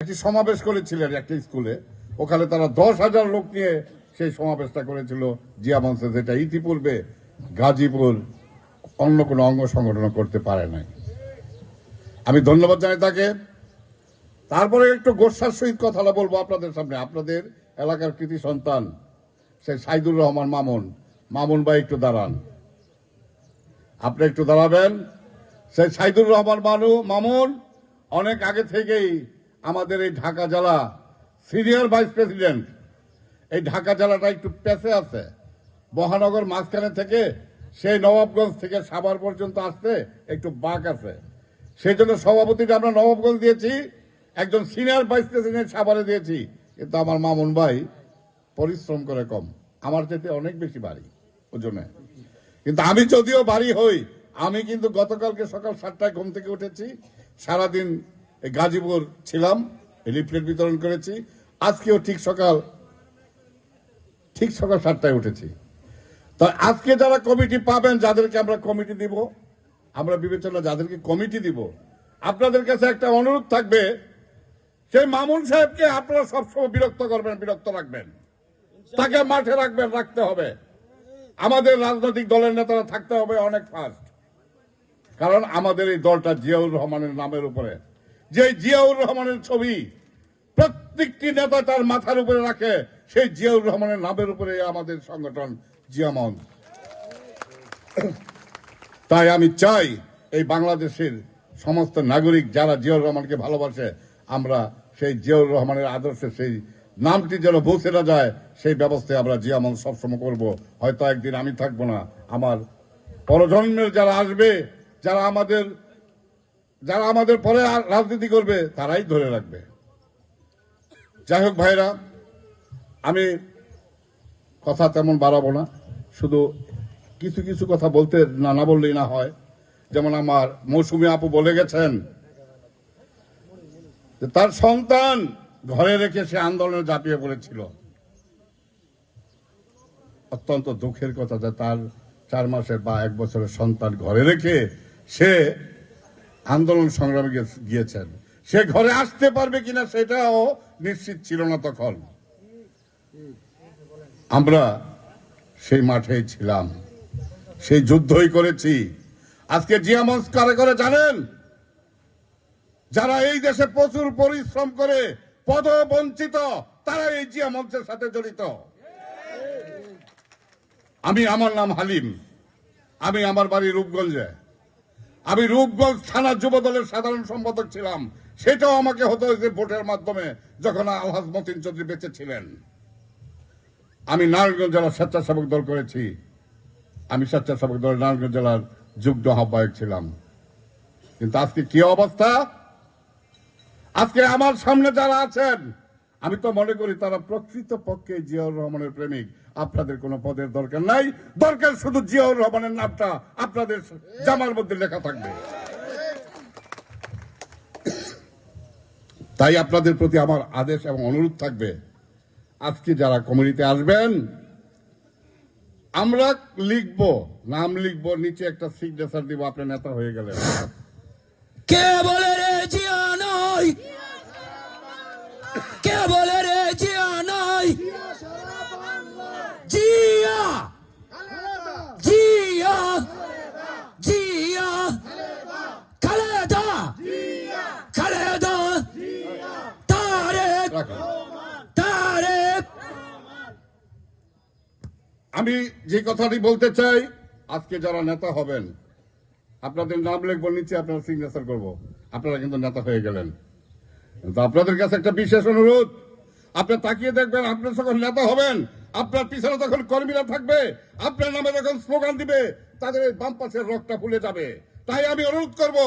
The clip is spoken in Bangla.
একটি সমাবেশ করেছিলেন একটা স্কুলে, ওখানে তারা 10,000 লোক নিয়ে সেই সমাবেশটা করেছিল জিয়া মঞ্চে, যেটা ইতিপূর্বে গাজীপুর অন্য কোনো অঙ্গ সংগঠন করতে পারে নাই। আমি ধন্যবাদ জানাই তাকে। তারপরে একটু গোস্বার সহিত কথাটা বলবো আপনাদের সামনে। আপনাদের এলাকার কৃতি সন্তান সেই সাইদুর রহমান মামুন ভাই একটু দাঁড়ান, আপনি একটু দাঁড়াবেন। সেই সাইদুর রহমান মামুন অনেক আগে থেকেই আমাদের এই ঢাকা জেলা সিনিয়র ভাইস প্রেসিডেন্ট। এই ঢাকা জেলাটা একটু পেছে আছে, মহানগর মাঝখানে থেকে সেই নবাবগঞ্জ থেকে সাভার পর্যন্ত আসতে একটু বাঁক আছে। সেই জন্য সভাপতিটা আমরা নবাবগঞ্জ দিয়েছি, একজন সিনিয়র ভাইস প্রেসিডেন্ট সাভারে দিয়েছি। কিন্তু আমার মামুন ভাই পরিশ্রম করে কম, আমার চাইতে অনেক বেশি বাড়ি ওজনে। কিন্তু আমি যদিও বাড়ি হই, আমি কিন্তু গতকালকে সকাল 7টায় ঘুম থেকে উঠেছি, সারাদিন গাজীপুর ছিলাম, লিফলেট বিতরণ করেছি। আজকেও ঠিক সকাল 7টায় উঠেছি। তো আজকে যারা কমিটি পাবেন, যাদেরকে আমরা কমিটি দিব, আমরা বিবেচনা যাদেরকে কমিটি দিব, আপনাদের কাছে একটা অনুরোধ থাকবে, সেই মামুন সাহেবকে আপনারা সবসময় বিরক্ত করবেন, বিরক্ত রাখবেন, তাকে মাঠে রাখতে হবে। আমাদের রাজনৈতিক দলের নেতারা থাকতে হবে অনেক ফাস্ট, কারণ আমাদের এই দলটা জিয়াউর রহমানের নামের উপরে। যে জিয়াউর রহমানের ছবি প্রত্যেকটি নেতা তার মাথার উপরে রাখে, সেই জিয়াউর রহমানের নামের উপরে আমাদের সংগঠন জিয়া মঞ্চ। তাই আমি চাই এই বাংলাদেশের সমস্ত নাগরিক যারা জিয়াউর রহমানকে ভালোবাসে, আমরা সেই জিয়াউর রহমানের আদর্শে সেই নামটি যেন পৌঁছে না যায়, সেই ব্যবস্থায় আমরা জিয়া মঞ্চ সবসময় করব। হয়তো একদিন আমি থাকবো না, আমার পরজন্মের যারা আসবে, যারা আমাদের পরে রাজনীতি করবে, তারাই ধরে রাখবে। যাই হোক ভাইরা, আমি কথা তেমন বাড়াবো না, শুধু কিছু কিছু কথা বলতে না বললেই না হয়। যেমন আমার মৌসুমী আপু বলে গেছেন যে তার সন্তান ঘরে রেখে সে আন্দোলনে ঝাঁপিয়ে পড়েছিল। অত্যন্ত দুঃখের কথা যে তার 4 মাসের বা 1 বছরের সন্তান ঘরে রেখে সে আন্দোলন সংগ্রামে গিয়েছেন। সে ঘরে আসতে পারবে কিনা সেটাও নিশ্চিত ছিল না তখন। আমরা সেই মাঠেই ছিলাম, সেই যুদ্ধই করেছি। আজকে জিয়া মঞ্চ কারে করে জানেন? যারা এই দেশে প্রচুর পরিশ্রম করে পদবঞ্চিত, তারা এই জিয়া মঞ্চের সাথে জড়িত। আমার নাম হালিম, আমি আমার বাড়ি রূপগঞ্জে। আমি রূপগঞ্জ থানা যুব দলের সাধারণ সম্পাদক ছিলাম, সেটাও আমাকে হতে হয়েছে ভোটের মাধ্যমে, যখন আলহাজ মতিন চৌধুরী বেঁচে ছিলেন। আমি নারায়ণগঞ্জ জেলার স্বেচ্ছাসেবক দল করেছি, আমি স্বেচ্ছাসেবক দলের নারায়ণগঞ্জ জেলার যুগ্ম আহ্বায়ক ছিলাম। কিন্তু আজকে কি অবস্থা? আজকে আমার সামনে যারা আছেন, আমি তো মনে করি তারা প্রকৃত পক্ষে জিয়াউর রহমানের প্রেমিক। আপনাদের কোনো পদের দরকার নাই, দরকার শুধু জিয়াউর রহমানের নামটা আপনাদের জামার মধ্যে লেখা থাকবে। তাই আপনাদের প্রতি আমার আদেশ এবং অনুরোধ থাকবে, আজকে যারা কমিটিতে আসবেন, আমরা নাম লিখবো, নিচে একটা সিগনেচার দিব, আপনার নেতা হয়ে গেলেন। কে বলে রে জিয়া নয়, কে বলে রে জিয়া নয়, জিয়া জিয়া জিয়া খালেদা খালেদা তারেক তারেক। আমি যে কথাটি বলতে চাই, আজকে যারা নেতা হবেন, আপনাদের নাম লিখবো, নিচে আপনার সিগনেচার করব, আপনারা কিন্তু নেতা হয়ে গেলেন। কিন্তু আপনাদের কাছে একটা বিশেষ অনুরোধ, আপনার তাকিয়ে দেখবেন, আপনার যখন নেতা হবেন, আপনার পিছনে তখন কর্মীরা থাকবে, আপনার নামে যখন স্লোগান দিবে, তাদের বাম পাশের রক্তটা ফুলে যাবে। তাই আমি অনুরোধ করব,